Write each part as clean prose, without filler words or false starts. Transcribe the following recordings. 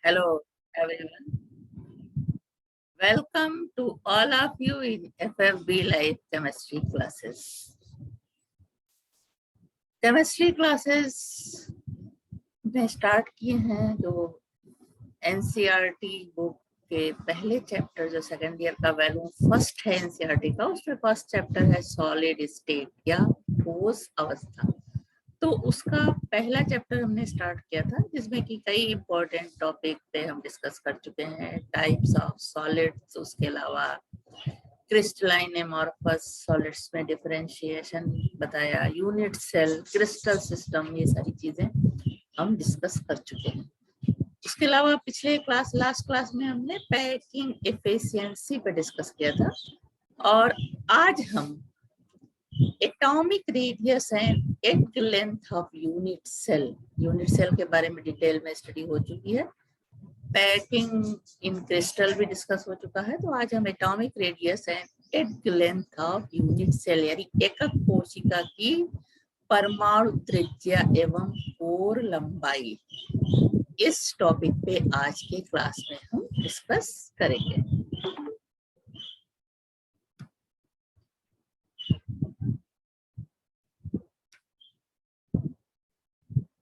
Hello, everyone. Welcome to all of you in FFB Live Chemistry classes. Chemistry classes में start किए हैं जो NCERT book के पहले चैप्टर जो सेकेंड ईयर का वैल्यू फर्स्ट है NCERT का, उसमें फर्स्ट चैप्टर है सॉलिड स्टेट या ठोस अवस्था। तो उसका पहला चैप्टर हमने स्टार्ट किया था जिसमें कि कई इंपॉर्टेंट टॉपिक पे हम डिस्कस कर चुके हैं, टाइप्स ऑफ सॉलिड्स, उसके अलावा क्रिस्टलाइन एमॉर्फस सॉलिड्स में डिफरेंशिएशन बताया, यूनिट सेल, क्रिस्टल सिस्टम, ये सारी चीजें हम डिस्कस कर चुके हैं। उसके अलावा पिछले लास्ट क्लास में हमने पैकिंग एफिशिएंसी पे डिस्कस किया था और आज हम एटॉमिक रेडियस एंड एग लेंथ ऑफ यूनिट सेल के बारे में डिटेल में स्टडी हो चुकी है। पैकिंग इन क्रिस्टल भी डिस्कस हो चुका है। तो आज हम एटॉमिक रेडियस एंड एग लेंथ ऑफ यूनिट सेल यानी एकक कोशिका की परमाणु त्रिज्या एवं कोर लंबाई, इस टॉपिक पे आज के क्लास में हम डिस्कस करेंगे।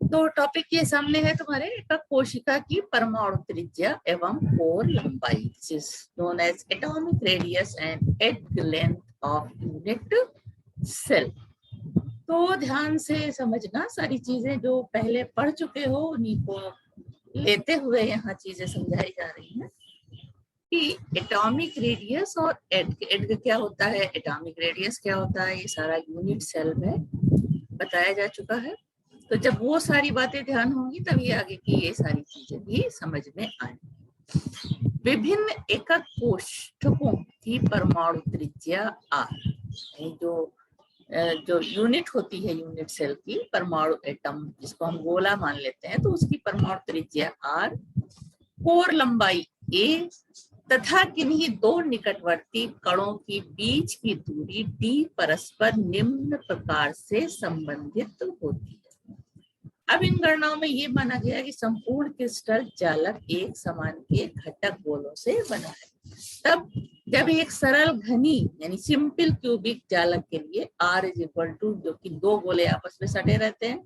तो टॉपिक ये सामने है तुम्हारे, एकक कोशिका की परमाणु त्रिज्या एवं कोर लंबाई, this is known as atomic radius and एग लेंथ ऑफ यूनिट सेल। तो ध्यान से समझना, सारी चीजें जो पहले पढ़ चुके हो उन्हीं को लेते हुए यहाँ चीजें समझाई जा रही हैं कि एटॉमिक रेडियस और एग क्या होता है, एटॉमिक रेडियस क्या होता है, ये सारा यूनिट सेल में बताया जा चुका है। तो जब वो सारी बातें ध्यान होंगी तभी आगे की ये सारी चीजें भी समझ में आएंगी। विभिन्न एकक कोष्ठकों की परमाणु त्रिज्या आर, जो यूनिट होती है यूनिट सेल की, परमाणु एटम जिसको हम गोला मान लेते हैं, तो उसकी परमाणु त्रिज्या आर, कोर लंबाई ए तथा किन्हीं दो निकटवर्ती कणों की बीच की दूरी डी परस्पर निम्न प्रकार से संबंधित होती है। अब इन गणनाओं में ये माना गया कि संपूर्ण क्रिस्टल जालक एक समान के घटक गोलों से बना है। तब जब एक सरल घनी यानी सिंपल क्यूबिक जालक के लिए R इज इक्वल टू, जो कि दो गोले आपस में सटे रहते हैं,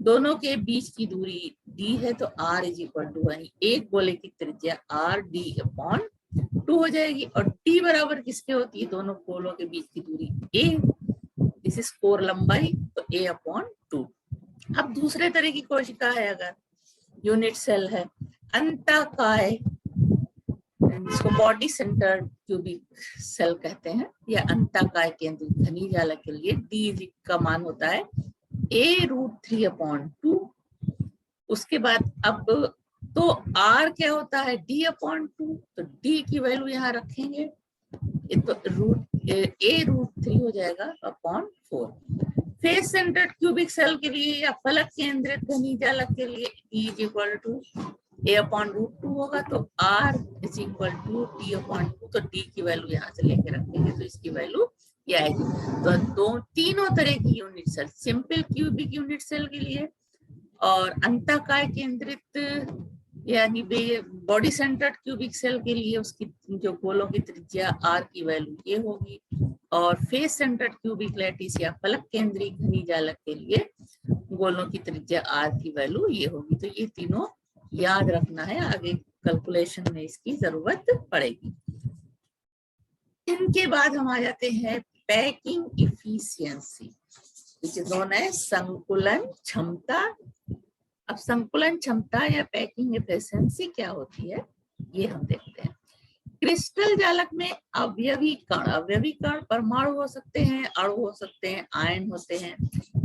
दोनों के बीच की दूरी D है, तो R इज इक्वल टू यानी एक गोले की त्रिज्या R D अपॉन 2 हो जाएगी। और D बराबर किसके होती है, दोनों गोलों के बीच की दूरी A, दिस इज कोर लंबाई, तो A अपॉन 2। अब दूसरे तरह की कोशिका है, अगर यूनिट सेल है, अंतःकाय, जिसको बॉडी सेंटर क्यूबिक सेल कहते हैं, या अंतःकाय केंद्रित घनी जालक के लिए डी का मान होता है A√3 अपॉन 2। उसके बाद अब तो R क्या होता है, D अपॉन 2, तो D की वैल्यू यहाँ रखेंगे, तो A√3 हो जाएगा upon 4। Face centred cubic cell के लिए या फलक केंद्रित घनी जालक के लिए E is equal to A upon √2 होगा, तो R is equal to D upon 2, तो D की वैल्यू यहाँ से लेके रखेंगे, तो इसकी वैल्यू ये आएगी। तो तीनों तरह की unit cell, simple cubic unit cell के लिए और अंतःकाय केंद्रित यानी बॉडी सेंटर्ड क्यूबिक सेल के लिए उसकी जो गोलों की त्रिज्या R की वैल्यू ये होगी, और फेस सेंटर्ड क्यूबिक लैटिस या फलक केंद्रीय घनी जालक के लिए गोलों की त्रिज्या R की वैल्यू ये होगी। तो ये तीनों याद रखना है, आगे कैलकुलेशन में इसकी जरूरत पड़ेगी। इनके बाद हम आ जाते हैं packing efficiency, which is known as संकुलन क्षमता। अब संकुलन क्षमता या पैकिंग एफिशिएंसी क्या होती है ये हम देखते हैं। क्रिस्टल जालक में अवयवी कण परमाणु हो सकते हैं, अणु हो सकते हैं, आयन होते हैं।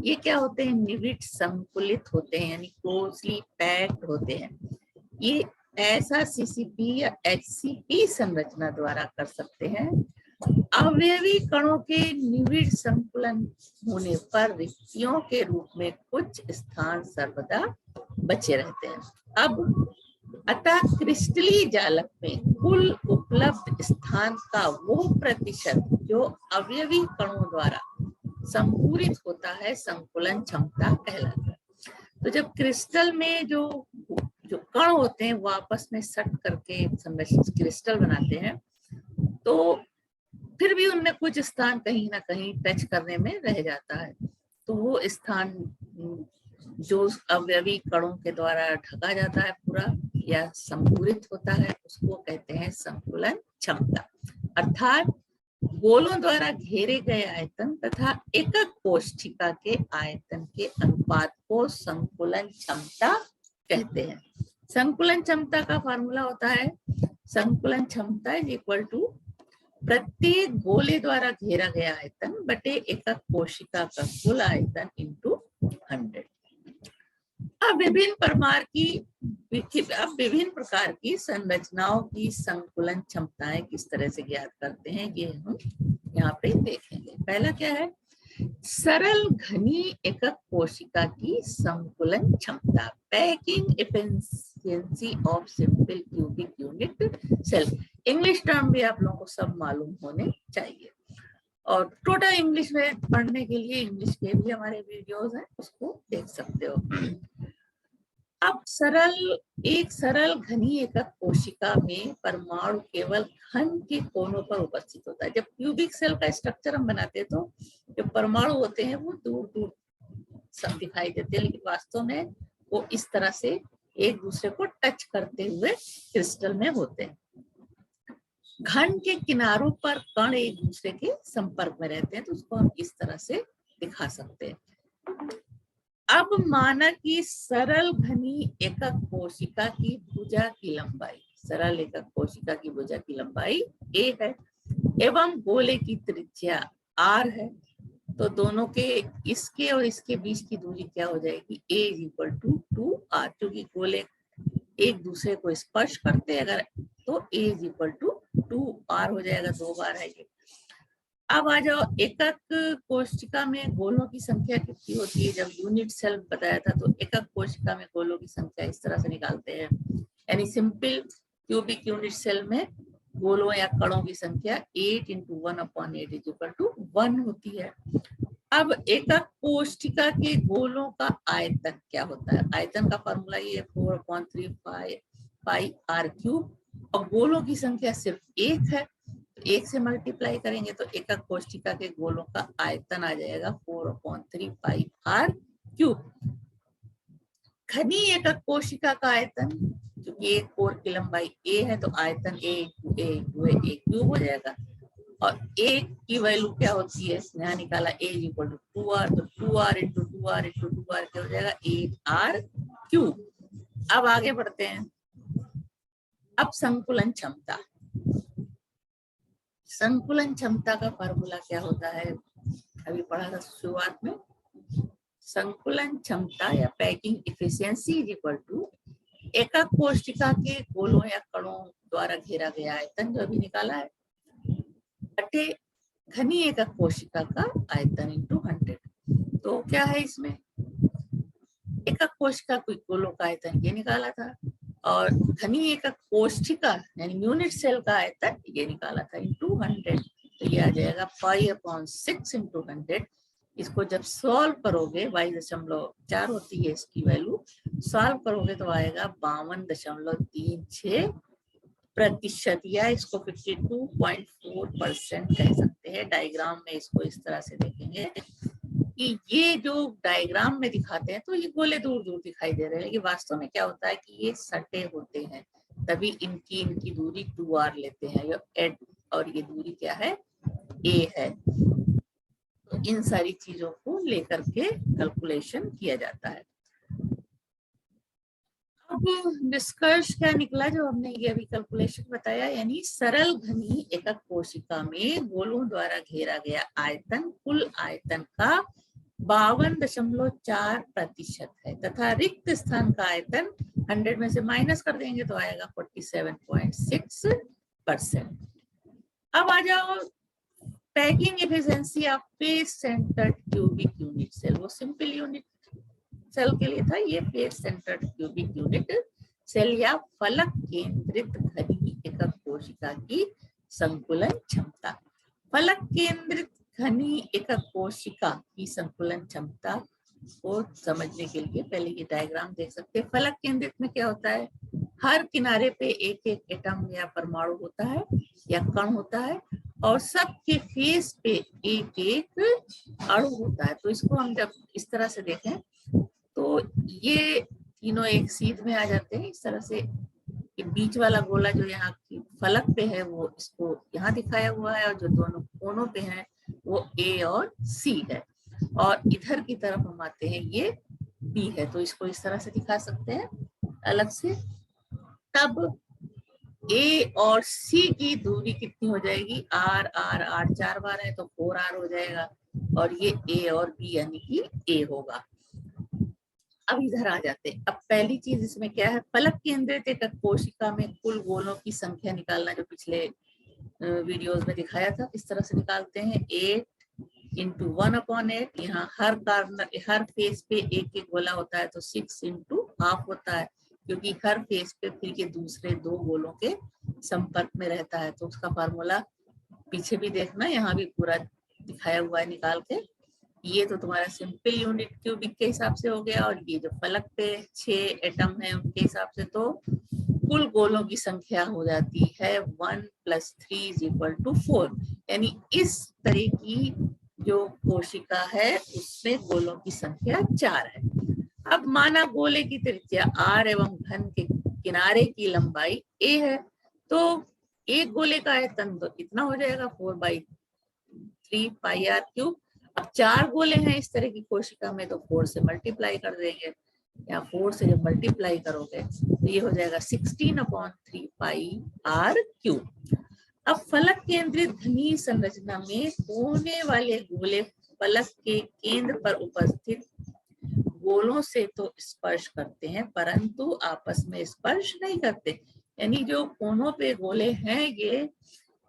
ये क्या होते हैं, निविड संकुलित होते हैं यानी क्लोजली पैक्ड होते हैं। ये ऐसा CCP या HCP संरचना द्वारा कर सकते हैं। अवयवी कणों के निविड संकुलन होने पर रिक्तियों के रूप में कुछ स्थान सर्वदा बचे रहते हैं। अब अतः क्रिस्टलीय जालक में कुल उपलब्ध स्थान का वो प्रतिशत जो अवयवी कणों द्वारा संपूरित होता है संकुलन क्षमता कहलाता है। तो जब क्रिस्टल में जो जो कण होते हैं वो आपस में सट करके संरचित क्रिस्टल बनाते हैं, तो फिर भी उनमें कुछ स्थान कहीं ना कहीं टच करने में रह जाता है, तो वो स्थान जो अवयवी कणों के द्वारा ढका जाता है पूरा या संपूरित होता है, उसको कहते हैं संकुलन क्षमता। अर्थात गोलों द्वारा घेरे गए आयतन तथा एकक कोशिका के आयतन के अनुपात को संकुलन क्षमता कहते हैं। संकुलन क्षमता का फॉर्मूला होता है संकुलन क्षमता इज इक्वल टू प्रत्येक गोले द्वारा घेरा गया आयतन बटे एकक कोशिका का कुल आयतन इंटू 100। अब विभिन्न प्रकार की संरचनाओं की संकुलन क्षमताएं किस तरह से ज्ञात करते हैं, ये हम यहाँ पे देखेंगे। पहला क्या है, सरल घनी एकक कोशिका की संकुलन क्षमता, packing efficiency of simple cubic unit cell. English term भी आप लोगों को सब मालूम होने चाहिए, और टोटल इंग्लिश में पढ़ने के लिए इंग्लिश के भी हमारे वीडियोस हैं, उसको देख सकते हो। अब एक सरल घनी एकक कोशिका में परमाणु केवल घन के कोनों पर उपस्थित होता है। जब क्यूबिक सेल का स्ट्रक्चर हम बनाते हैं तो जो परमाणु होते हैं वो दूर दूर सब दिखाई देते हैं, लेकिन वास्तव में वो इस तरह से एक दूसरे को टच करते हुए क्रिस्टल में होते हैं। घन के किनारों पर कण एक दूसरे के संपर्क में रहते हैं, तो उसको हम इस तरह से दिखा सकते हैं। अब माना कि सरल घनी एकक कोशिका की भुजा की लंबाई, सरल एकक कोशिका की भुजा की लंबाई a है एवं गोले की त्रिज्या r है, तो दोनों के इसके और इसके बीच की दूरी क्या हो जाएगी, a is equal to 2r, क्योंकि गोले एक दूसरे को स्पर्श करते अगर तो a is equal to 2r हो जाएगा, 2 बार है ये। अब आ जाओ, एकक कोशिका में गोलों की संख्या कितनी होती है। जब यूनिट सेल बताया था तो एकक कोशिका में गोलों की संख्या इस तरह से निकालते हैं, यानी सिंपल क्यूबिक यूनिट सेल में गोलों या कणों की संख्या 8 × 1/8 इज इक्वल टू 1 होती है। अब एकक कोशिका के गोलों का आयतन क्या होता है, आयतन का फॉर्मूला ये 4/3 पाई r³ और गोलों की संख्या सिर्फ 1 है, एक से मल्टीप्लाई करेंगे तो एकक कोशिका के गोलों का आयतन आ जाएगा 4/3 पाई r³। घनी एकक कोशिका का आयतन, क्योंकि एक कोर की लंबाई a है तो आयतन a³ हो जाएगा, और a की वैल्यू क्या होती है, यहाँ निकाला a is equal to 2r, तो 2r × 2r × 2r क्या हो जाएगा 8r³। अब आगे बढ़ते हैं। अब संकुलन क्षमता, संकुलन क्षमता का फॉर्मूला क्या होता है, अभी पढ़ा था शुरुआत में। संकुलन क्षमता या packing efficiency is equal to एकक कोशिका के गोलों या कणों द्वारा घेरा गया आयतन, जो अभी निकाला है, बटे घनी एकक कोशिका का आयतन इंटू 100। तो क्या है इसमें, एकक कोशिका के गोलों का आयतन ये निकाला था, और घनी एकक कोशिका यानी यूनिट सेल का आयतन ये निकाला था इंटू 100, तो ये आ जाएगा 5/6 × 100। इसको जब सॉल्व करोगे, 22.4 होती है इसकी वैल्यू, सॉल्व करोगे तो आएगा 52.36%, या इसको 52.4% कह सकते हैं। डायग्राम में इसको इस तरह से देखेंगे कि ये जो डायग्राम में दिखाते हैं तो ये गोले दूर दूर दिखाई दे रहे हैं, लेकिन वास्तव में क्या होता है कि ये सटे होते हैं, तभी इनकी दूरी 2r लेते हैं, और ये दूरी क्या है, a है। तो इन सारी चीजों को लेकर के कैलकुलेशन किया जाता है। अब निष्कर्ष क्या निकला जो हमने ये अभी कैलकुलेशन बताया, यानी सरल घनी एकक कोशिका में गोलों द्वारा घेरा गया आयतन कुल आयतन का 52.4% है, तथा रिक्त स्थान का आयतन 100 में से माइनस कर देंगे तो आएगा 47.6%। अब आ जाओ packing efficiency of face centred cubic unit cell, वो सिंपल यूनिट सेल के लिए था, ये face centred cubic unit cell या फलक केंद्रित घनी एकक कोशिका की संकुलन क्षमता। फलक केंद्रित घनी एकक कोशिका की संकुलन क्षमता को समझने के लिए पहले ये डायग्राम देख सकते हैं। फलक केंद्रित में क्या होता है, हर किनारे पे एक एक एटम या परमाणु होता है या कण होता है, और सबके फेस पे एक एक अणु होता है। तो इसको हम जब इस तरह से देखें तो ये तीनों एक सीध में आ जाते हैं। इस तरह से ये बीच वाला गोला जो यहाँ की फलक पे है वो इसको यहाँ दिखाया हुआ है, और जो दोनों कोनों पे है वो ए और सी है, और इधर की तरफ हम आते हैं ये बी है। तो इसको इस तरह से दिखा सकते हैं अलग से। तब ए और सी की दूरी कितनी हो जाएगी, आर आर आर 4 बार है तो 4r हो जाएगा, और ये ए और बी यानी कि ए होगा। अब इधर आ जाते हैं। अब पहली चीज इसमें क्या है, फलक केंद्रित एक कोशिका में कुल गोलों की संख्या निकालना, जो पिछले वीडियोस में दिखाया था इस तरह से निकालते हैं। 8 इंटू 1/8, यहाँ हर कार्नर हर फेस पे एक एक गोला होता है, तो 6 इंटू हाफ होता है, क्योंकि हर फेस पे फिर के दूसरे दो गोलों के संपर्क में रहता है। तो उसका फार्मूला पीछे भी देखना, यहाँ भी पूरा दिखाया हुआ है निकाल के। ये तो तुम्हारा सिंपल यूनिट क्यूबिक के हिसाब से हो गया, और ये जो फलक पे 6 एटम है उनके हिसाब से तो कुल गोलों की संख्या हो जाती है 1 + 3 = 4। यानी इस तरह की जो कोशिका है उसमें गोलों की संख्या 4 है। अब माना गोले की त्रिज्या r एवं घन के किनारे की लंबाई a है, तो एक गोले का आयतन तो इतना हो जाएगा 4/3 πr³। अब 4 गोले हैं इस तरह की कोशिका में, तो 4 से मल्टीप्लाई कर देंगे, या 4 से जब मल्टीप्लाई करोगे तो ये हो जाएगा 16/3 πr³। अब फलक केंद्रित घनी संरचना में कोने वाले गोले फलक के केंद्र पर उपस्थित गोलों से तो स्पर्श करते हैं, परंतु आपस में स्पर्श नहीं करते। यानी जो कोनों पे गोले हैं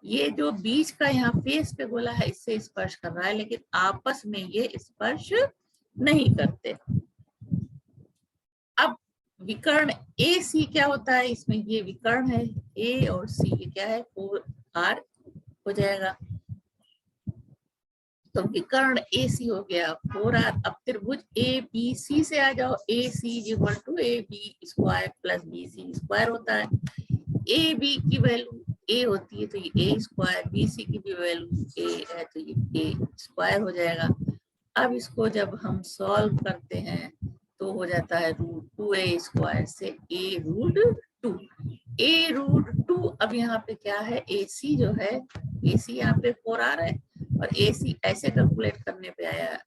ये जो बीच का यहाँ फेस पे गोला है इससे स्पर्श कर रहा है, लेकिन आपस में ये स्पर्श नहीं करते। अब विकर्ण ए सी क्या होता है, इसमें ये विकर्ण है ए और सी, ये क्या है 4r हो जाएगा। तो विकर्ण ए सी हो गया 4r। अब त्रिभुज ए बी सी से आ जाओ, ए सी = AB² + BC² होता है। ए बी की वैल्यू ए होती है तो ये A², BC की भी वैल्यू ए है तो ये A² हो जाएगा। अब इसको जब हम सॉल्व करते हैं तो हो जाता है √2a² से a√2। a√2 अब यहाँ पे क्या है, AC जो है, AC यहाँ पे 4r है, और AC ऐसे कैलकुलेट करने पे आया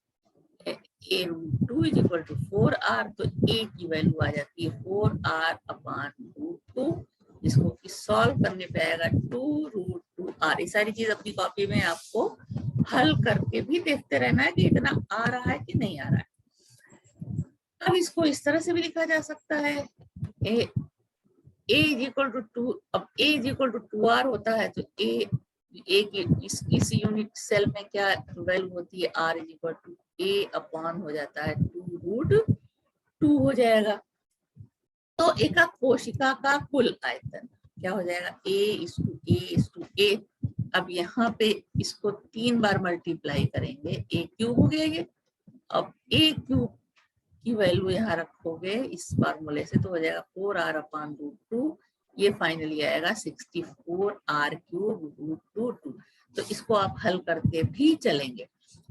a√2 = 4r, तो a की वैल्यू आ जाती है 4r/√2। इसको सॉल्व करने पे आएगा 2√2r। ये सारी चीज अपनी कॉपी में आपको हल करके भी देखते रहना है कि इतना आ रहा है कि नहीं आ रहा है। अब इसको इस तरह से भी लिखा जा सकता है, a = 2। अब a = 2r होता है तो इस यूनिट सेल में क्या वैल्यू होती है, r = a/ हो जाता है 2√2 हो जाएगा। तो एक कोशिका का कुल आयतन क्या हो जाएगा, a:a:a। अब यहाँ पे इसको 3 बार मल्टीप्लाई करेंगे, a³ हो गया ये। अब a³ की वैल्यू यहाँ रखोगे इस फार्मूले से तो हो जाएगा 4r/√2। ये फाइनली आएगा 64r³√2। तो इसको आप हल करके भी चलेंगे।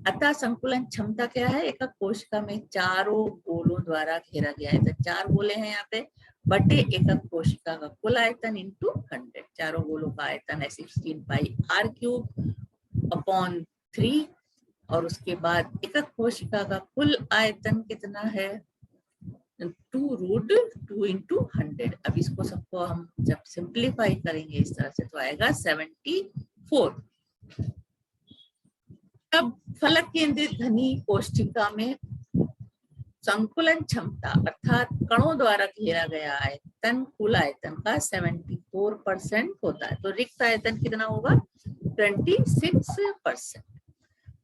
अतः संकुलन क्षमता क्या है, एक कोशिका में चारों गोलों द्वारा घेरा गया है, तो 4 गोले हैं यहाँ पे बटे एकक कोशिका का कुल आयतन इंटू 100। चारों गोलों का आयतन है 16 πr³/3, और उसके बाद एकक कोशिका का कुल आयतन कितना है 2√2 इंटू 100। अब इसको सबको हम जब सिंप्लीफाई करेंगे इस तरह से तो आएगा 74। अब फलक केंद्रित घनी कोशिका में संकुलन क्षमता अर्थात कणों द्वारा घेरा गया आयतन कुल आयतन का 74% होता है, तो रिक्त आयतन कितना होगा 26%।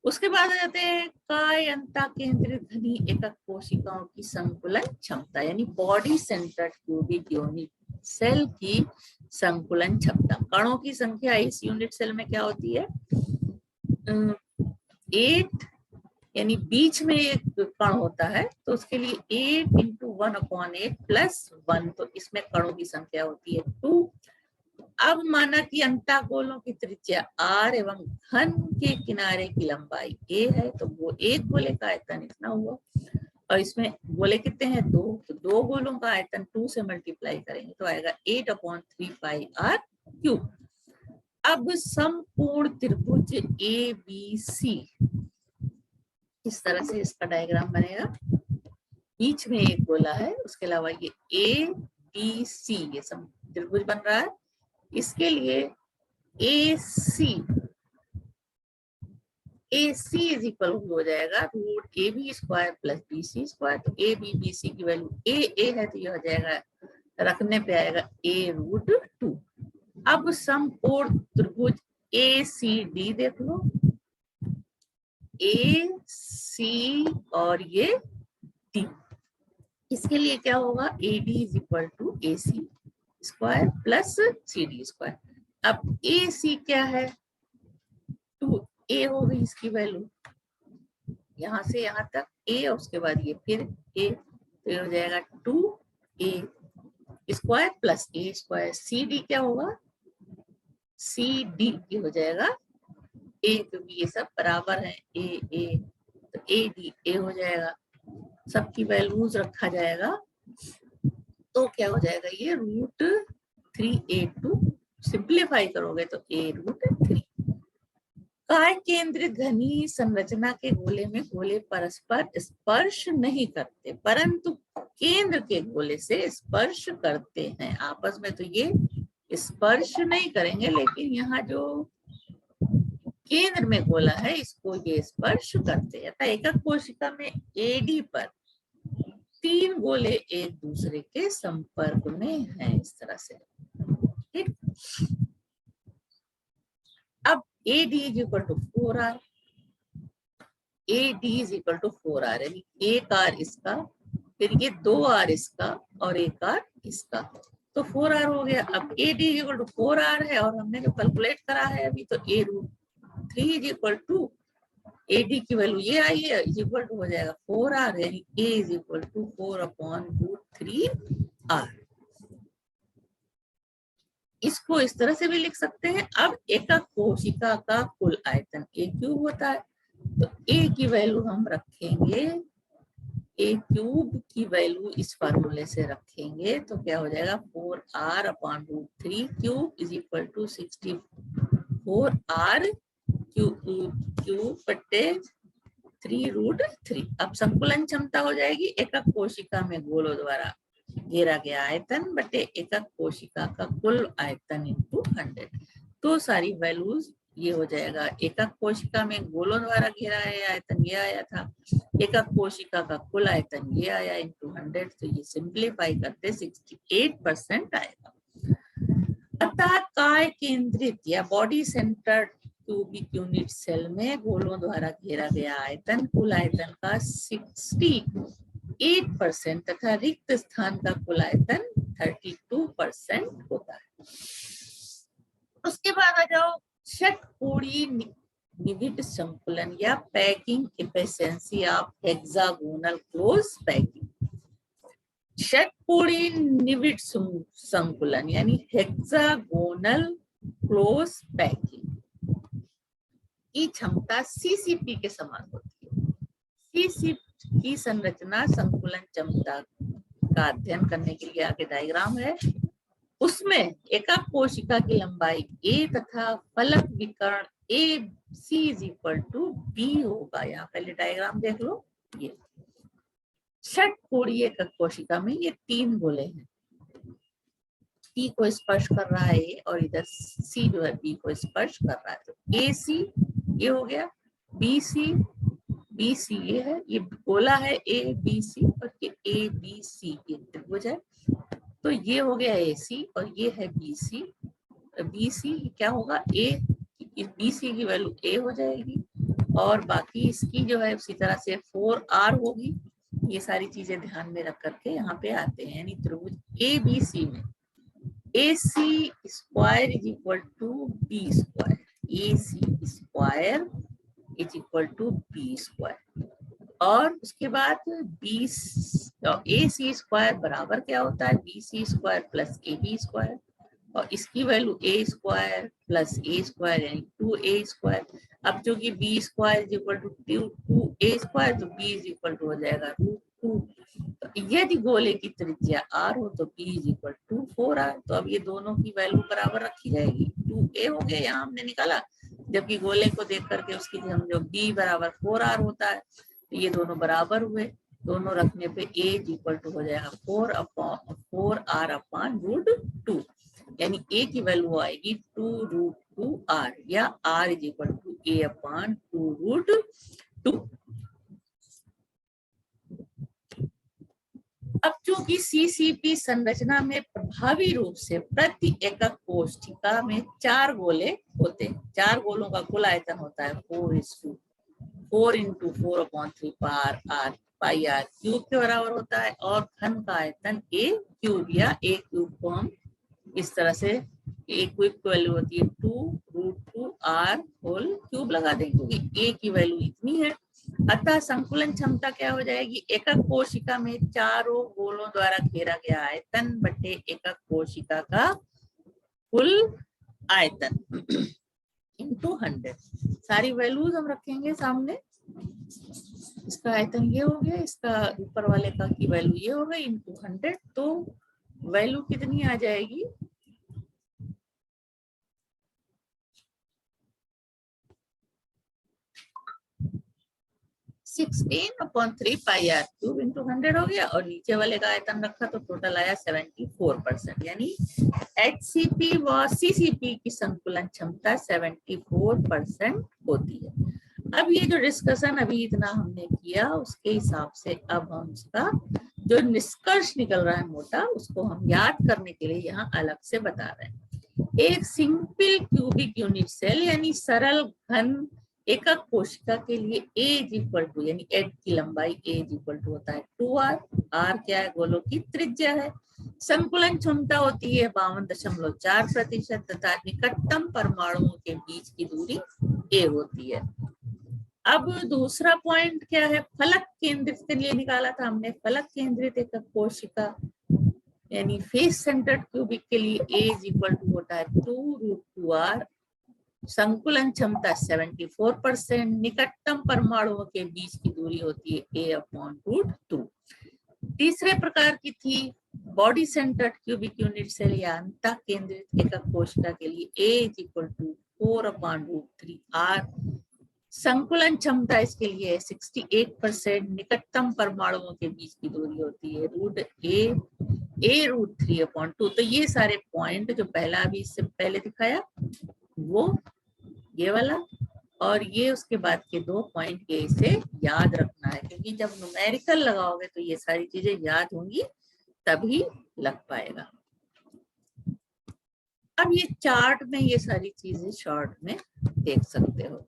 उसके बाद आ जाते हैं कायंता केंद्रित घनी एकक कोशिकाओं की संकुलन क्षमता, यानी body centred cubic unit cell की संकुलन क्षमता। कणों की संख्या इस यूनिट सेल में क्या होती है 8 यानी बीच में एक कण होता है तो उसके लिए 8 इंटू 1/8 प्लस 1, तो इसमें कणों की संख्या होती है 2। अब माना कि अंतागोलों की त्रिज्या r एवं घन के किनारे की लंबाई a है, तो वो एक गोले का आयतन इतना हुआ, और इसमें गोले कितने हैं 2, तो 2 गोलों का आयतन 2 से मल्टीप्लाई करेंगे तो आएगा 8/3πr³। अब संपूर्ण त्रिभुज ABC, इस तरह से इसका डायग्राम बनेगा। बीच में एक गोला है, उसके अलावा ये ABC ये सब त्रिभुज बन रहा है। इसके लिए AC इज इक्वल हो जाएगा √AB² प्लस BC²। तो ABBC की वैल्यू A है तो ये हो जाएगा, रखने पे आएगा A√2। अब समकोण त्रिभुज ACD देख लो, AC और ये D, इसके लिए क्या होगा AD is equal to AC² plus CD²। अब AC क्या है 2A हो गई इसकी वैल्यू, यहां से यहां तक A और उसके बाद ये फिर A, तो ये हो जाएगा 2A² प्लस A²। CD क्या होगा CD ये हो जाएगा A, क्योंकि ये सब बराबर है A तो AD A हो जाएगा, सबकी वैल्यूज रखा जाएगा तो क्या हो जाएगा ये √3A², सिंप्लीफाई करोगे तो A√3। काय केंद्रित घनी संरचना के गोले में गोले परस्पर स्पर्श नहीं करते, परंतु केंद्र के गोले से स्पर्श करते हैं। आपस में तो ये स्पर्श नहीं करेंगे, लेकिन यहाँ जो केंद्र में गोला है इसको ये स्पर्श करते हैं। एकक कोशिका में AD पर 3 गोले एक दूसरे के संपर्क में हैं, इस तरह से। ठीक, अब AD is equal to 4R, AD is equal to 4R, यानी एक R इसका, फिर ये 2R इसका और एक R इसका, तो 4R हो गया। अब AD is equal to 4R है और हमने जो कैलकुलेट करा है अभी, तो A√3 is equal to AD की वैल्यू ये आई है, इज इक्वल टू हो जाएगा 4R, यानी A is equal to 4/√3R। इसको इस तरह से भी लिख सकते हैं। अब एकक कोशिका का कुल आयतन A³ होता है, तो A की वैल्यू हम रखेंगे, A³ की वैल्यू इस फार्मूले से रखेंगे तो क्या हो जाएगा 4R/√3³ is equal to 64R³ बटे 3√3। अब संकुलन क्षमता हो जाएगी एकक कोशिका में गोलों द्वारा घेरा गया आयतन बटे एकक कोशिका का कुल आयतन इंटू 100। तो सारी वैल्यूज ये हो जाएगा, एकक कोशिका में गोलों द्वारा घेरा गया आयतन ये आया था, एकक कोशिका का कुल आयतन ये आया इंटू 100, तो ये सिंप्लीफाई करते 68% आएगा। अतः काय केंद्रित या body centred cubic unit cell में गोलों द्वारा घेरा गया आयतन कुल आयतन का 68% तथा रिक्त स्थान का कुल आयतन 32% होता है। उसके बाद आ जाओ षटकोणीय निविड संकुलन या packing efficiency of hexagonal close packing. षटकोणीय निविड संकुलन यानी हेक्सागोनल क्लोज पैकिंग की क्षमता CCP के समान होती है। CCP की संरचना संकुलन क्षमता का अध्ययन करने के लिए आगे डायग्राम है, उसमें एकक कोशिका की लंबाई A तथा फलक विकर्ण AC is equal to B होगा। यहाँ पहले डायग्राम देख लो, ये षटकोणीय एकक कोशिका में ये 3 गोले हैं, P को स्पर्श कर रहा है A और इधर C जो है B को स्पर्श कर रहा है, तो AC ये हो गया, BC ये है, ये गोला है ABC और ये ABC ये त्रिभुज है, तो ये हो गया AC और ये है BC क्या होगा A, BC की वैल्यू A हो जाएगी और बाकी इसकी जो है उसी तरह से 4R होगी। ये सारी चीजें ध्यान में रख करके यहाँ पे आते हैं, यानी त्रिभुज ABC में AC² is equal to B², AC² is equal to B square. और उसके बाद ए सी स्क्वायर बराबर क्या होता है, B C square plus A B square, और इसकी value A square plus A square यानी 2a स्क्वायर। अब जो कि B square is equal to 2a square, तो बी इज इक्वल टू हो जाएगा √2। तो यदि गोले की त्रिज्या r हो तो b is equal to 4r। तो अब ये दोनों की वैल्यू बराबर रखी जाएगी, 2a हो गया यहाँ हमने निकाला, जबकि गोले को देख करके उसकी हम जो b बराबर 4r होता है, तो ये दोनों बराबर हुए। दोनों रखने पे a इज इक्वल टू हो जाएगा 4r अपॉन √2, यानी a की वैल्यू आएगी 2√2r, या r is equal to a upon 2√2। अब चूंकि सीसीपी संरचना में प्रभावी रूप से प्रति एकक कोशिका में 4 गोले होते हैं, 4 गोलों का कुल आयतन होता है 4 into 4/3 पाई आर क्यूब के बराबर होता है, और घन का आयतन a क्यूब या a क्यूब को हम इस तरह से a क्यूब की वैल्यू होती है 2√2r होल क्यूब लगा देंगे, क्योंकि a की वैल्यू इतनी है। अतः संकुलन क्षमता क्या हो जाएगी, एकक कोशिका में चारों गोलों द्वारा घेरा गया आयतन बटे एकक कोशिका का कुल आयतन इंटू 100। सारी वैल्यूज हम रखेंगे सामने, इसका आयतन ये हो गया, इसका ऊपर वाले का की वैल्यू ये हो गई इंटू 100, तो वैल्यू कितनी आ जाएगी, 16/3 पाई आर क्यूब इंटू 100 हो गया, और नीचे वाले का आयतन रखा तो टोटल आया 74%, यानी एचसीपी व सीसीपी की संकुलन क्षमता 74% होती है। अब ये जो डिस्कशन अभी इतना हमने किया, उसके हिसाब से अब हम उसका जो निष्कर्ष निकल रहा है मोटा, उसको हम याद करने के लिए यहाँ अलग से बता रहे हैं। एक सिंपल क्यूबिक यूनिट सेल यानी सरल घन एकक कोशिका के लिए a इज इक्वल टू, यानी एड की लंबाई a इज इक्वल टू होता है 2r। r क्या है, गोलों की त्रिज्या है। संकुलन क्षमता होती है 52.4% तथा निकटतम परमाणुओं के बीच की दूरी a होती है। अब दूसरा पॉइंट क्या है, फलक केंद्रित के लिए निकाला था हमने, फलक केंद्रित एकक कोशिका यानी फेस सेंटर्ड क्यूबिक के लिए a इज इक्वल टू होता है 2√2r। संकुलन क्षमता 74%, निकटतम परमाणुओं के बीच की दूरी होती है a/√2। तीसरे प्रकार की थी body centred cubic unit cell या अंतः केंद्रित एकक कोशिका के लिए a is equal to 4/√3r। संकुलन क्षमता इसके लिए 68%, निकटतम परमाणुओं के बीच की दूरी होती है a√3/2। तो ये सारे पॉइंट जो पहला अभी इससे पहले दिखाया वो ये वाला, और ये उसके बाद के 2 पॉइंट ये इसे याद रखना है, क्योंकि जब न्यूमेरिकल लगाओगे तो ये सारी चीजें याद होंगी तभी लग पाएगा। अब ये चार्ट में ये सारी चीजें शॉर्ट में देख सकते हो।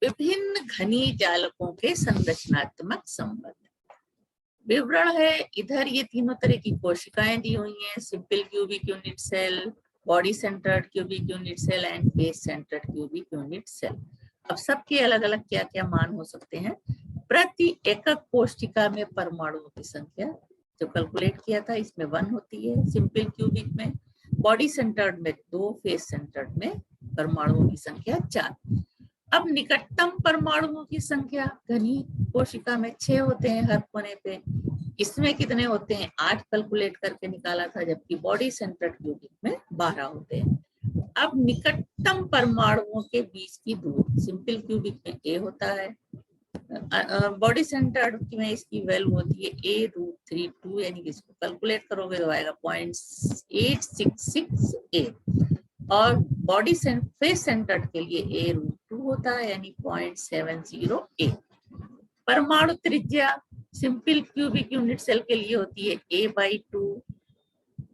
विभिन्न घनी जालकों के संरचनात्मक संबंध विवरण है। इधर ये तीनों तरह की कोशिकाएं दी हुई हैं, simple cubic unit cell, body centred cubic unit cell and face centred cubic unit cell. अब सबके अलग अलग क्या क्या मान हो सकते हैं। प्रति एकक कोशिका में परमाणुओं की संख्या जो कैलकुलेट किया था इसमें 1 होती है सिंपल क्यूबिक में, बॉडी सेंटर्ड में 2, फेस सेंटर्ड में परमाणुओं की संख्या 4। अब निकटतम परमाणुओं की संख्या घनी कोशिका में 6 होते हैं हर कोने पे, इसमें कितने होते हैं 8 कैलकुलेट करके निकाला था, जबकि बॉडी सेंटर्ड क्यूबिक में 12 होते हैं। अब निकटतम परमाणुओं के बीच की दूरी सिंपल क्यूबिक में a होता है, बॉडी सेंटर्ड में इसकी वैल्यू होती है a√32, यानी कि इसको कैलकुलेट करोगे तो आएगा 0.866a, और बॉडी फेस सेंटर्ड के लिए a√2 होता है यानी 0.70a। परमाणु त्रिज्या सिंपल क्यूबिक यूनिट सेल के लिए होती है a/2,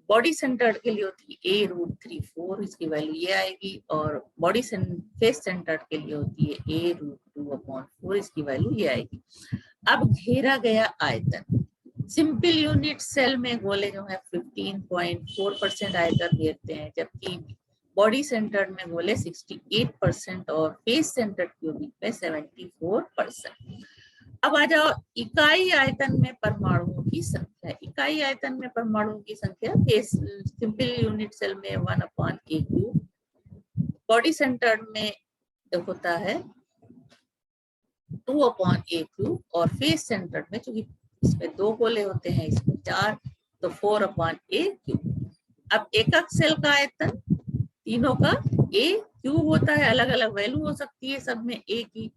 बॉडी सेंटर्ड के लिए होती है a√34, इसकी वैल्यू ये आएगी, और बॉडी फेस सेंटर्ड के लिए होती है a√2/4, इसकी वैल्यू ये आएगी। अब घेरा गया आयतन, सिंपल यूनिट सेल में गोले जो है 15.4% आयतन घेरते हैं, जबकि बॉडी सेंटर्ड में गोले 68% और फेस सेंटर्ड क्यूबिक में 74%। अब आ जाओ इकाई आयतन में परमाणुओं की संख्या। इकाई आयतन में परमाणुओं की संख्या सिंपल यूनिट सेल में 1/A³, बॉडी सेंटर्ड में होता है 2/A³ और फेस सेंटर्ड में, चूंकि इसमें 2 गोले होते हैं, इसमें 4, तो 4/A³। अब एकक सेल का आयतन तीनों का A³ होता है, अलग अलग वैल्यू हो सकती है सब में A की,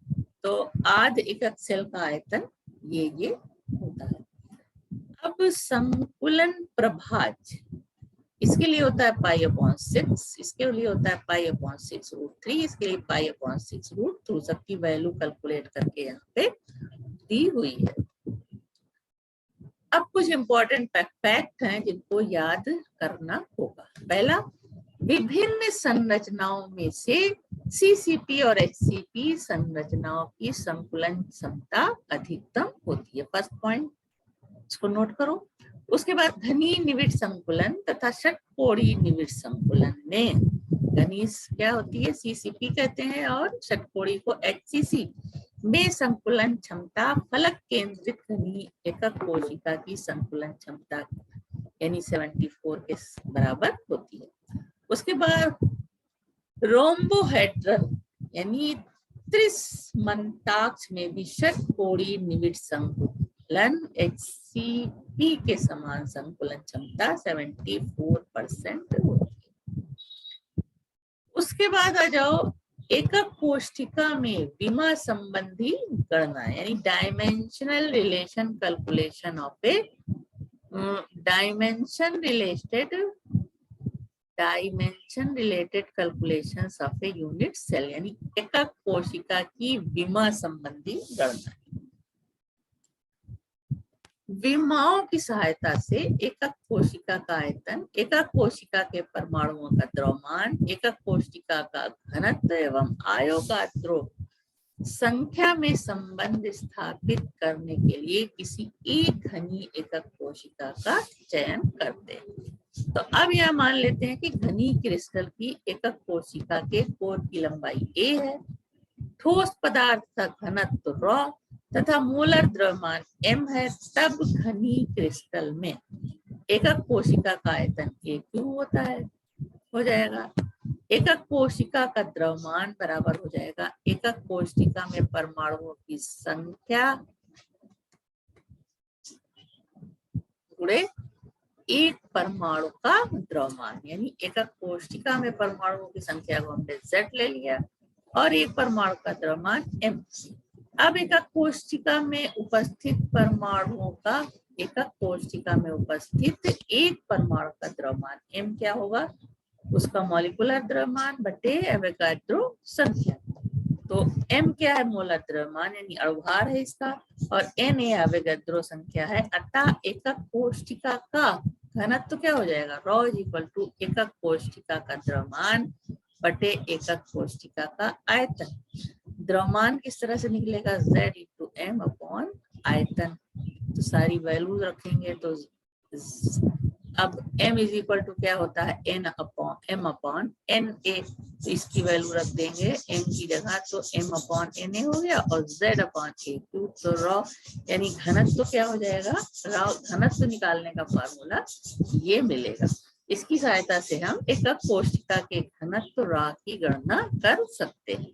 तो आध एकक सेल का आयतन ये होता है। अब संकुलन प्रभाज्य, इसके लिए होता है π/6, इसके लिए होता है π/6√3, इसके लिए π/6√2। सबकी वैल्यू कैलकुलेट करके यहाँ पे दी हुई है। अब कुछ इंपॉर्टेंट फैक्ट हैं जिनको याद करना होगा। पहला, विभिन्न संरचनाओं में से सीसीपी और एचसीपी संरचनाओं की संकुलन क्षमता अधिकतम होती है। फर्स्ट पॉइंट, इसको नोट करो। उसके बाद घनी निविड़ संकुलन तथा षटकोणीय निविड़ संकुलन में घनी क्या होती है, सीसीपी कहते हैं, और षटकोणीय को एचसीसी में संकुलन क्षमता फलक केंद्रित घनी एकक कोशिका की संकुलन क्षमता यानी 74 के बराबर होती है। उसके बाद रोम्बोहेड्रल यानी त्रिस्मंताक्ष में भी षटकोणीय निविड़ संकुलन एचसीपी के समान संकुलन क्षमता 74% होती है। उसके बाद आ जाओ एकक कोशिका में विमा संबंधी गणना यानी dimensional relation calculation of a dimension related calculations of a unit cell, यानी एकक कोशिका की विमा संबंधी गणना। विमाओं की सहायता से एकक कोशिका का आयतन, एकक कोशिका के परमाणुओं का द्रव्यमान, एकक कोशिका का घनत्व एवं आयोगाद्रो संख्या में संबंध स्थापित करने के लिए किसी एक घनी एकक कोशिका का चयन करते हैं। तो अब यह मान लेते हैं कि घनी क्रिस्टल की एकक कोशिका के कोर की लंबाई a है, ठोस पदार्थ का घनत्व ρ तथा मोलर द्रव्यमान m है, तब घनी क्रिस्टल में एकक कोशिका का आयतन A³ होता है, हो जाएगा। एकक कोशिका का द्रव्यमान बराबर हो जाएगा एकक कोशिका में परमाणुओं की संख्या गुणे एक परमाणु का द्रव्यमान, यानी एकक कोशिका में परमाणुओं की संख्या को हमने Z ले लिया और एक परमाणु का द्रव्यमान M। अब एकक कोशिका में उपस्थित परमाणुओं का, एकक कोशिका में उपस्थित एक परमाणु का द्रव्यमान M क्या होगा, उसका मॉलिक्यूलर द्रव्यमान बटे एवोगाड्रो संख्या। तो M क्या है, मोलर द्रव्यमान यानी अणुभार है इसका, और N एवोगाड्रो संख्या है। अतः एकक कोशिका का घनत्व क्या हो जाएगा, ρ = एकक कोशिका का द्रव्यमान बटे एकक कोशिका का आयतन। द्रव्यमान किस तरह से निकलेगा, Z × M/ आयतन। तो सारी वैल्यू रखेंगे तो अब M = क्या होता है, N/M/NA। तो इसकी वैल्यू रख देंगे M की जगह, तो M/NA हो गया और Z/A³। तो ρ यानी घनत्व क्या हो जाएगा, घनत्व निकालने का फार्मूला ये मिलेगा। इसकी सहायता से हम एकक कोशिका के घनत्व ρ की गणना कर सकते हैं।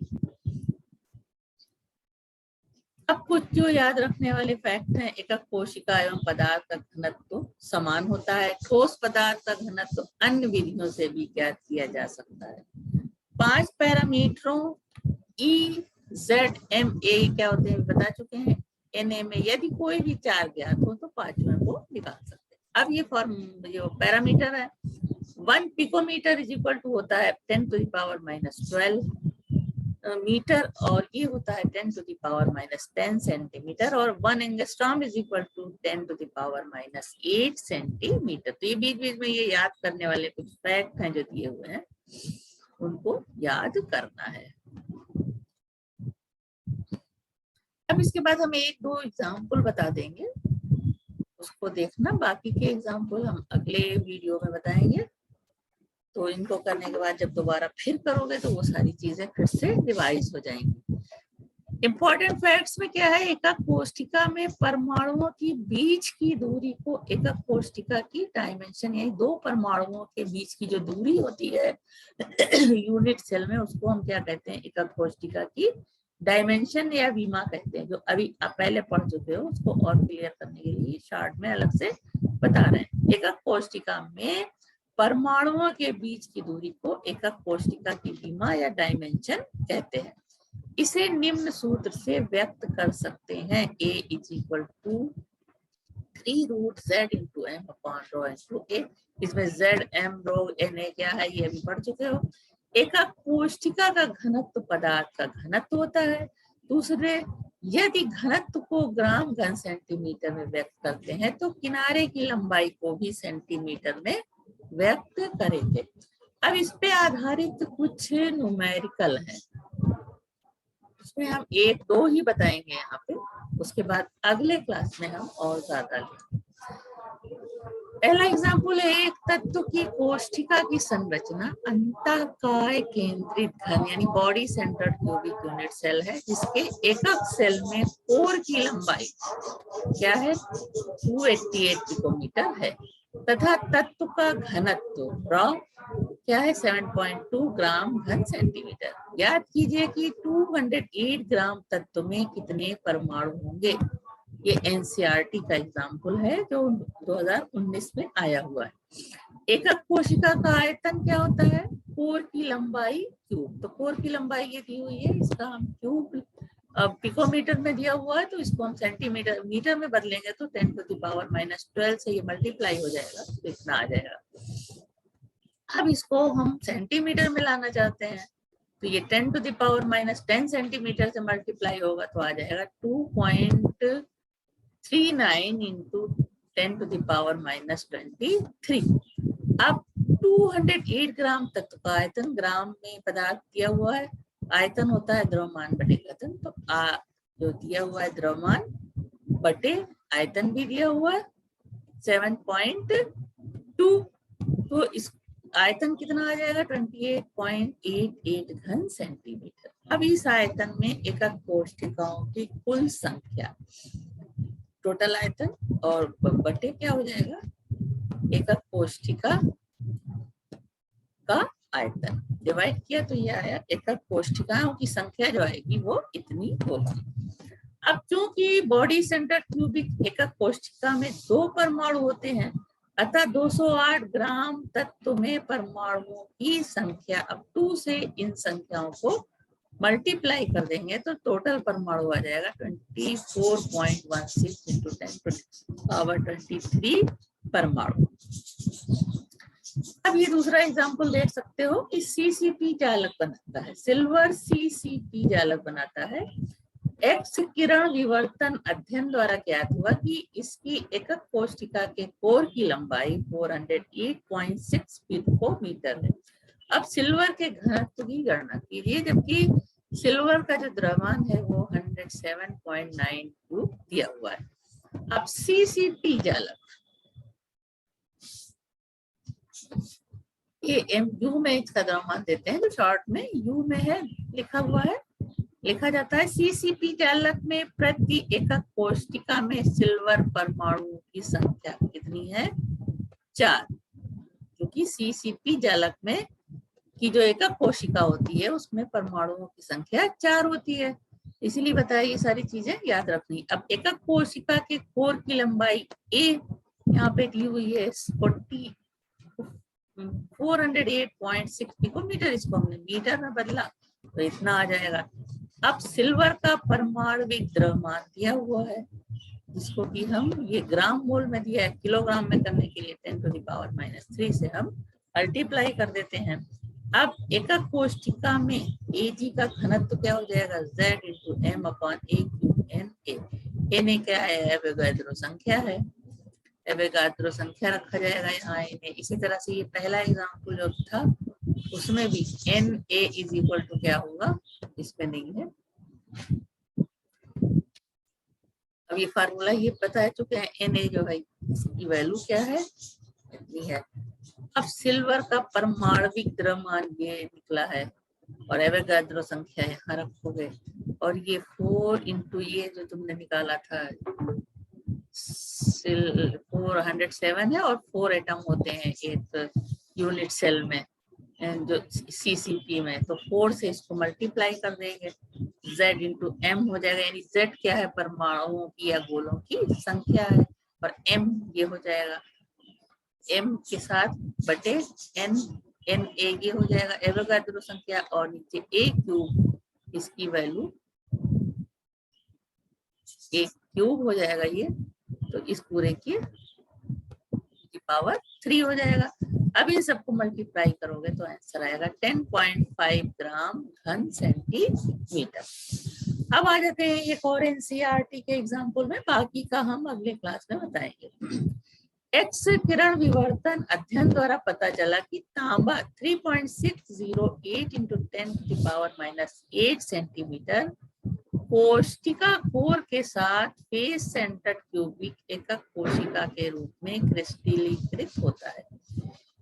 अब कुछ जो याद रखने वाले फैक्ट हैं, एकक कोशिका एवं पदार्थ का घनत्व समान होता है। ठोस पदार्थ का घनत्व अन्य विधियों से भी ज्ञात किया जा सकता है। 5 पैरामीटरों E, Z, M, A क्या होते हैं बता चुके हैं। Na में यदि कोई भी 4 ज्ञात हो तो 5वें को निकाल सकते हैं। अब ये जो पैरामीटर है, 1 पिकोमीटर = होता है 10⁻⁻12 मीटर, और ये होता है 10⁻⁻10 सेंटीमीटर, और 1 एंगस्ट्रॉम = 10⁻⁻8 सेंटीमीटर। तो ये बीच बीच में ये याद करने वाले कुछ फैक्ट हैं जो दिए हुए हैं, उनको याद करना है। अब इसके बाद हम 1-2 एग्जाम्पल बता देंगे, उसको देखना, बाकी के एग्जाम्पल हम अगले वीडियो में बताएंगे। तो इनको करने के बाद जब दोबारा फिर करोगे तो वो सारी चीजें फिर से रिवाइज हो जाएंगी। इंपॉर्टेंट फैक्ट्स में क्या है, एकक कोष्ठिका में परमाणुओं की बीच की दूरी को एकक कोष्ठिका की डायमेंशन, यानी दो परमाणुओं के बीच की जो दूरी होती है यूनिट सेल में, उसको हम क्या कहते हैं, एकक कोष्ठिका की डायमेंशन या विमा कहते हैं। जो अभी आप पहले पढ़ चुके हो, उसको और क्लियर करने के लिए शार्ट में अलग से बता रहे हैं। एकक कोष्ठिका में परमाणुओं के बीच की दूरी को एकक कोष्ठिका की विमा या डायमेंशन कहते हैं। इसे निम्न सूत्र से व्यक्त कर सकते हैं, A is equal to 3 root Z into M upon rho into A। इसमें Z, M, रो, Na क्या है ये अभी पढ़ चुके हो। एकक कोष्ठिका का घनत्व पदार्थ का घनत्व होता है। दूसरे, यदि घनत्व को ग्राम घन सेंटीमीटर में व्यक्त करते हैं तो किनारे की लंबाई को भी सेंटीमीटर में व्यक्त करेंगे। अब इस पे आधारित कुछ न्यूमेरिकल है, उसमें हम 1-2 ही बताएंगे यहाँ पे, उसके बाद अगले क्लास में हम और ज्यादा लेंगे। पहला एग्जाम्पल है, एक तत्व की कोष्ठिका की संरचना अंतःकाय केंद्रित घन यानी body centred cubic unit cell है, जिसके एकक सेल में कोर की लंबाई क्या है 288 पिकोमीटर है तथा तत्व का घनत्व रॉ क्या है 7.2 ग्राम घन सेंटीमीटर। याद कीजिए कि 208 ग्राम तत्व में कितने परमाणु होंगे। ये एनसीईआरटी का एग्जाम्पल है जो 2019 में आया हुआ है। एकक कोशिका का आयतन क्या होता है, कोर की लंबाई क्यूब। तो कोर की लंबाई ये दी हुई है, इसका हम क्यूब पिकोमीटर में दिया हुआ है, तो इसको हम सेंटीमीटर मीटर में बदलेंगे तो 10⁻⁻12 से ये मल्टीप्लाई हो जाएगा, तो इतना आ जाएगा। अब इसको हम सेंटीमीटर में लाना चाहते हैं तो ये 10⁻⁻10 सेंटीमीटर से मल्टीप्लाई होगा तो आ जाएगा 2.39 इंटू 10⁻⁻23। अब 208 ग्राम तत्व का आयतन, ग्राम में पदार्थ दिया हुआ है, आयतन होता है द्रव्यमान बटे घनत्व, तो जो दिया हुआ है द्रव्यमान बटे आयतन भी दिया हुआ है 7.2, तो इस आयतन कितना आ जाएगा 28.88 घन सेंटीमीटर। अब इस आयतन में एकक कोष्ठिकाओं की कुल संख्या, टोटल आयतन और बटे क्या हो जाएगा एकक कोष्ठिका का आयतन, डिवाइड किया तो ये आया एकक कोष्ठिकाओं की संख्या जो आएगी वो इतनी होगी। अब चूंकि बॉडी सेंटर क्यूबिक एकक कोष्ठिका में 2 परमाणु होते हैं, अतः 208 ग्राम तत्व में परमाणुओं की संख्या, अब 2 से इन संख्याओं को मल्टीप्लाई कर देंगे तो टोटल परमाणु आ जाएगा 24.16 इंटू 10⁻23 परमाणु। अब ये दूसरा एग्जाम्पल देख सकते हो कि CCP जालक बनाता है, सिल्वर CCP जालक बनाता है। एक्स किरण विवर्तन अध्ययन द्वारा ज्ञात हुआ कि इसकी एकक कोष्ठिका के कोर की लंबाई 408.6 पिकोमीटर है। अब सिल्वर के घनत्व की गणना कीजिए, जबकि सिल्वर का जो द्रव्यमान है वो 107.92 दिया हुआ है। अब CCP जालक ये यू में इसका द्रव्यमान देते हैं, जो शॉर्ट में यू में है लिखा हुआ है, लिखा जाता है CCP जालक में प्रति एकक कोष्ठिका में सिल्वर परमाणु की संख्या कितनी है 4, क्योंकि CCP जालक में की जो एकक कोशिका होती है उसमें परमाणुओं की संख्या 4 होती है, इसीलिए बताया ये सारी चीजें याद रखनी। अब एकक कोशिका के कोर की लंबाई A यहाँ पे दी हुई है 408.6 पिकोमीटर, इसको हमने मीटर में बदला तो इतना आ जाएगा। अब सिल्वर का परमाणविक द्रव्यमान दिया हुआ है, जिसको कि हम ये ग्राम मोल में दिया है, किलोग्राम में करने के लिए 10⁻³ से हम मल्टीप्लाई कर देते हैं। अब एकक कोष्ठिका में Ag का घनत्व क्या हो जाएगा Z into M upon Na क्या है एवोगाड्रो संख्या है, एवोगाड्रो संख्या रखा जाएगा यहाँ Na। इसी तरह से ये पहला एग्जाम्पल जो था उसमें भी Na इज इक्वल टू क्या होगा, इसमें नहीं है, अब ये फार्मूला ये पता है चुके हैं Na जो है इसकी वैल्यू क्या है, इतनी है। अब सिल्वर का परमाणविक द्रव्यमान ये निकला है और एवोगाड्रो संख्या यहाँ रखोगे और ये 4 इंटू ये जो तुमने निकाला था 407 है और 4 एटम होते हैं एक यूनिट सेल में जो CCP में, तो 4 से इसको मल्टीप्लाई कर देंगे, Z इंटू M हो जाएगा, यानी Z क्या है, परमाणुओं की या गोलों की संख्या है और M ये हो जाएगा M के साथ बटे N A ये हो जाएगा एवोगाड्रो संख्या और नीचे A क्यूब, इसकी वैल्यू A क्यूब हो जाएगा ये, तो इस पूरे की पावर 3 हो जाएगा। अब इन सबको मल्टीप्लाई करोगे तो आंसर आएगा 10.5 ग्राम घन सेंटीमीटर। अब आ जाते हैं एक और NCERT के एग्जाम्पल में, बाकी का हम अगले क्लास में बताएंगे। एक्स किरण विवर्तन अध्ययन द्वारा पता चला कि तांबा 3.608 इंटू 10⁻⁸ सेंटीमीटर कोशिका कोर के साथ फेस सेंटर्ड क्यूबिक एकक कोशिका के रूप में क्रिस्टलीकृत होता है।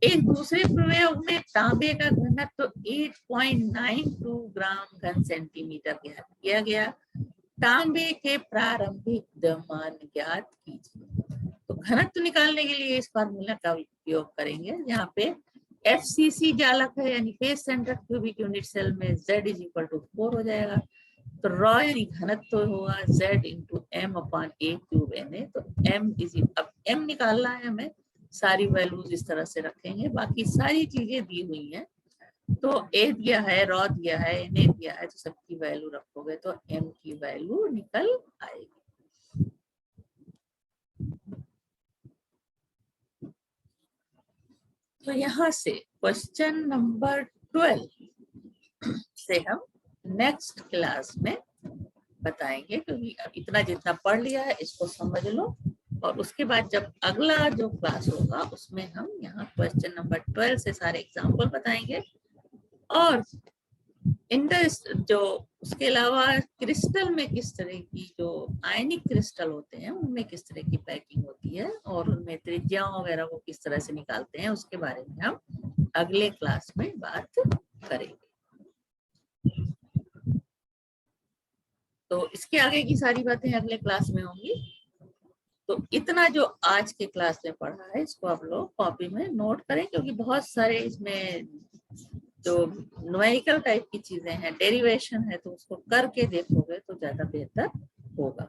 एक दूसरे प्रयोग में तांबे का घनत्व 8.92 ग्राम घन सेंटीमीटर ज्ञात किया गया। तांबे के प्रारंभिक द्रव्यमान ज्ञात कीजिए। तो घनत्व निकालने के लिए इस फार्मूला का उपयोग करेंगे, यहाँ पे FCC जालक है यानी face centred cubic unit cell में Z = 4 हो जाएगा, तो रॉ यानी घनत्व होगा Z into M/A cube Na। तो अब M निकालना है हमें, सारी वैल्यूज इस तरह से रखेंगे, बाकी सारी चीजें दी हुई हैं, तो A दिया है, रॉ दिया है, Na दिया है, तो सबकी वैल्यू रखोगे तो M की वैल्यू निकल आएगी। तो यहाँ से क्वेश्चन नंबर 12 से हम नेक्स्ट क्लास में बताएंगे, क्योंकि अब इतना जितना पढ़ लिया है इसको समझ लो, और उसके बाद जब अगला जो क्लास होगा उसमें हम यहाँ क्वेश्चन नंबर 12 से सारे एग्जाम्पल बताएंगे, और जो उसके अलावा क्रिस्टल में किस तरह की जो आयनिक क्रिस्टल होते हैं उनमें किस तरह की पैकिंग होती है और उनमें त्रिज्याओं वगैरह को किस तरह से निकालते हैं, उसके बारे में हम अगले क्लास में बात करेंगे। तो इसके आगे की सारी बातें अगले क्लास में होंगी। तो इतना जो आज के क्लास में पढ़ा है इसको आप लोग कॉपी में नोट करें, क्योंकि बहुत सारे इसमें जो न्यूमेरिकल टाइप की चीजें हैं, डेरिवेशन है, तो उसको करके देखोगे तो ज्यादा बेहतर होगा।